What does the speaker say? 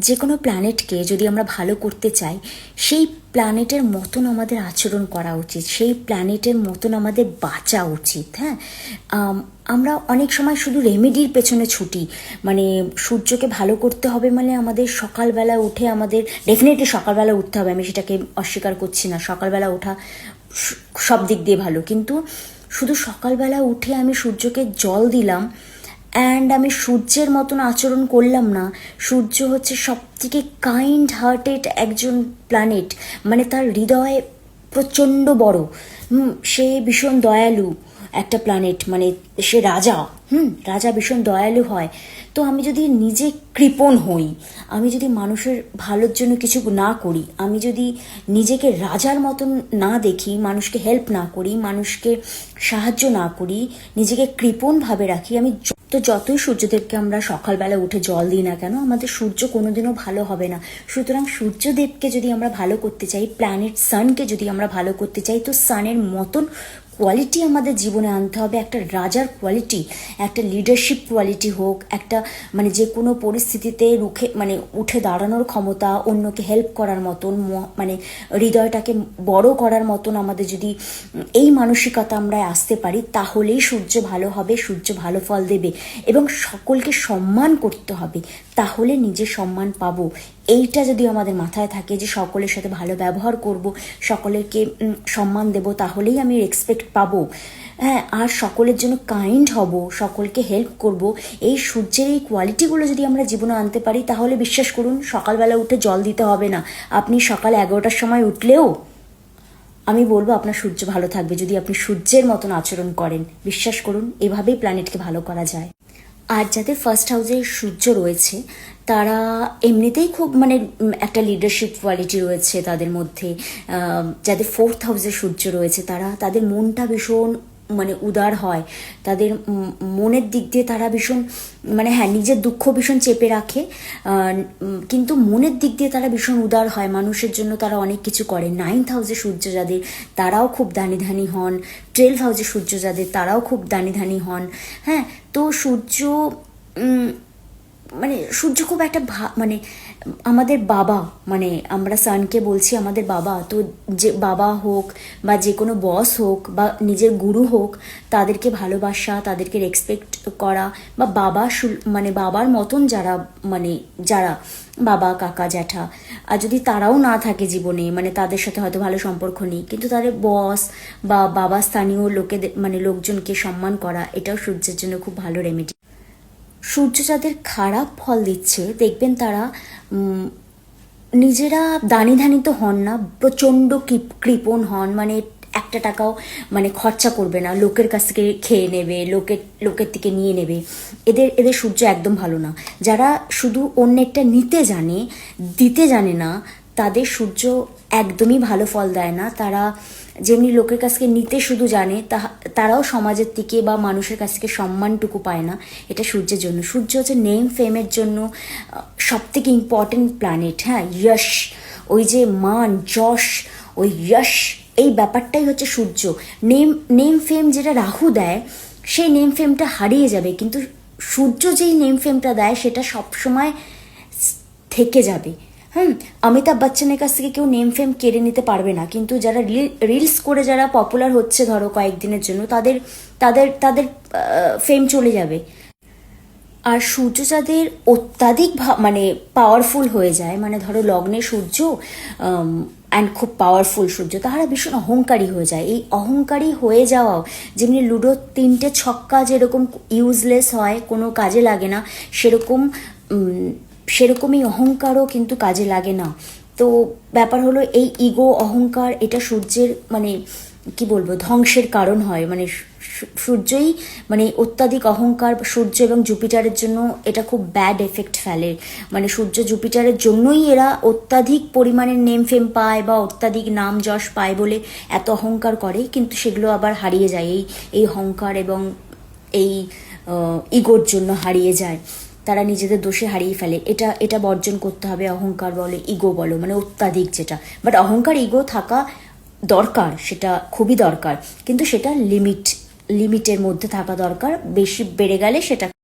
যে কোনো প্ল্যানেটকে যদি আমরা ভালো করতে চাই, সেই প্ল্যানেটের মতন আমাদের আচরণ করা উচিত, সেই প্ল্যানেটের মতন আমাদের বাঁচা উচিত। হ্যাঁ, আমরা অনেক সময় শুধু রেমেডির পেছনে ছুটি, মানে সূর্যকে ভালো করতে হবে মানে আমাদের সকালবেলা উঠে আমাদের ডেফিনেটলি সকালবেলা উঠতে হবে, আমি সেটাকে অস্বীকার করছি না, সকালবেলা ওঠা সব দিক দিয়ে ভালো, কিন্তু শুধু সকালবেলা উঠে আমি সূর্যকে জল দিলাম অ্যান্ড আমি সূর্যের মতন আচরণ করলাম না। সূর্য হচ্ছে সব থেকে কাইন্ড হার্টেড একজন প্ল্যানেট, মানে তার হৃদয় প্রচণ্ড বড়, সে ভীষণ দয়ালু একটা প্ল্যানেট, মানে সে রাজা, রাজা ভীষণ দয়ালু হয়। তো আমি যদি নিজে কৃপণ হই, আমি যদি মানুষের ভালোর জন্য কিছু না করি, আমি যদি নিজেকে রাজার মতন না দেখি, মানুষকে হেল্প না করি, মানুষকে সাহায্য না করি, নিজেকে কৃপণভাবে রাখি, আমি যতই সূর্যদেবকে আমরা সকালবেলা উঠে জল দিই না কেন, আমাদের সূর্য কোনোদিনও ভালো হবে না। সুতরাং সূর্যদেবকে যদি আমরা ভালো করতে চাই, প্ল্যানেট সানকে যদি আমরা ভালো করতে চাই, তো সানের মতন কোয়ালিটি আমাদের জীবনে আনতে হবে, একটা রাজার কোয়ালিটি, একটা লিডারশিপ কোয়ালিটি হোক, একটা মানে যে কোনো পরিস্থিতিতে উঠে দাঁড়ানোর ক্ষমতা, অন্যকে হেল্প করার মতন, মানে হৃদয়টাকে বড় করার মতন আমাদের যদি এই মানসিকতা আমরা আসতে পারি, তাহলেই সূর্য ভালো হবে, সূর্য ভালো ফল দেবে। এবং সকলকে সম্মান করতে হবে, তাহলে নিজের সম্মান পাবো। এইটা যদি আমাদের মাথায় থাকে যে সকলের সাথে ভালো ব্যবহার করব, সকলকে সম্মান দেব, তাহলেই আমি রেসপেক্ট পাবো। হ্যাঁ, আর সকলের জন্য কাইন্ড হব, সকলকে হেল্প করব, এই সূর্যের এই কোয়ালিটিগুলো যদি আমরা জীবনে আনতে পারি, তাহলে বিশ্বাস করুন সকালবেলা উঠে জল দিতে হবে না। আপনি সকাল 11টার সময় উঠলেও আমি বলবো আপনার সূর্য ভালো থাকবে, যদি আপনি সূর্যের মতন আচরণ করেন। বিশ্বাস করুন, এভাবেই প্ল্যানেটকে ভালো করা যায়। আর যাদের ফার্স্ট হাউসে সূর্য রয়েছে, তারা এমনিতেই খুব মানে একটা লিডারশিপ কোয়ালিটি রয়েছে তাদের মধ্যে। যাদের ফোর্থ হাউসে সূর্য রয়েছে, তাদের মনটা ভীষণ মানে উদার হয়, তাদের মনের দিক দিয়ে তারা ভীষণ মানে হ্যাঁ, নিজের দুঃখ ভীষণ চেপে রাখে, কিন্তু মনের দিক দিয়ে তারা ভীষণ উদার হয়, মানুষের জন্য তারা অনেক কিছু করে। 9th হাউসে সূর্য যাদের, তারাও খুব দানি ধানি হন। 12th হাউসে সূর্য যাদের, তারাও খুব দানি ধানি হন। হ্যাঁ, তো সূর্য মানে সূর্য খুব একটা মানে আমাদের বাবা, মানে আমরা সানকে বলছি আমাদের বাবা। তো যে বাবা হোক বা যে কোনো বস হোক বা নিজের গুরু হোক, তাদেরকে ভালোবাসা, তাদেরকে রেসপেক্ট করা, বা মানে বাবার মতন যারা বাবা, কাকা, জ্যাঠা, আর যদি তারাও না থাকে জীবনে, মানে তাদের সাথে হয়তো ভালো সম্পর্ক নেই, কিন্তু তাদের বস বা বাবা স্থানীয় লোকজনকে সম্মান করা, এটাও সূর্যের জন্য খুব ভালো রেমেডি। সূর্য যাদের খারাপ ফল দিচ্ছে, দেখবেন তারা নিজেরা দানি ধানি তো হন না, প্রচণ্ড কৃপণ হন, মানে একটা টাকাও মানে খরচা করবে না, লোকের কাছ থেকে খেয়ে নেবে, লোকের থেকে নিয়ে নেবে। এদের সূর্য একদম ভালো না। যারা শুধু অন্যেরটা নিতে জানে, দিতে জানে না, তাদের সূর্য একদমই ভালো ফল দেয় না। তারা যেমনি লোকের কাছ থেকে নিতে শুধু জানে, তারাও সমাজের থেকে বা মানুষের কাছ থেকে সম্মানটুকু পায় না। এটা সূর্যের জন্য। সূর্য হচ্ছে নেম ফেমের জন্য সব থেকে ইম্পর্টেন্ট প্ল্যানেট। হ্যাঁ, যশ, ওই যে মান যশ, ওই যশ, এই ব্যাপারটাই হচ্ছে সূর্য। নেম ফেম যেটা রাহু দেয়, সেই নেম ফেমটা হারিয়ে যাবে, কিন্তু সূর্য যেই নেম ফেমটা দেয় সেটা সবসময় থেকে যাবে। অমিতাভ বচ্চনের কাছ থেকে কেউ নেম ফেম কেড়ে নিতে পারবে না, কিন্তু যারা রিলস করে যারা পপুলার হচ্ছে ধরো কয়েকদিনের জন্য, তাদের তাদের তাদের ফেম চলে যাবে। আর সূর্য যাদের অত্যাধিক মানে পাওয়ারফুল হয়ে যায়, মানে ধরো লগ্নে সূর্য অ্যান্ড খুব পাওয়ারফুল সূর্য, তাহারা ভীষণ অহংকারী হয়ে যায়। এই অহংকারী হয়ে যাওয়াও, যেমনি লুডো 3টে ছক্কা যেরকম ইউজলেস হয়, কোনো কাজে লাগে না, সেরকমই অহংকারও কিন্তু কাজে লাগে না। তো ব্যাপার হলো এই ইগো, অহংকার, এটা সূর্যের মানে কি বলবো ধ্বংসের কারণ হয়। মানে সূর্যই মানে অত্যাধিক অহংকার, সূর্য এবং জুপিটারের জন্য এটা খুব ব্যাড এফেক্ট ফেলে। মানে সূর্য জুপিটারের জন্যই এরা অত্যাধিক পরিমাণের নেম ফেম পায় বা অত্যাধিক নাম যশ পায় বলে এত অহংকার করে, কিন্তু সেগুলো আবার হারিয়ে যায় এই অহংকার এবং এই ইগোর জন্য হারিয়ে যায়। তারা নিজেদের দোষে হারিয়ে ফেলে। এটা বর্জন করতে হবে। অহংকার বলো, ইগো বলো, মানে অত্যাধিক যেটা, বাট অহংকার ইগো থাকা দরকার, সেটা খুবই দরকার, কিন্তু সেটা লিমিটের মধ্যে থাকা দরকার। বেশি বেড়ে গেলে সেটা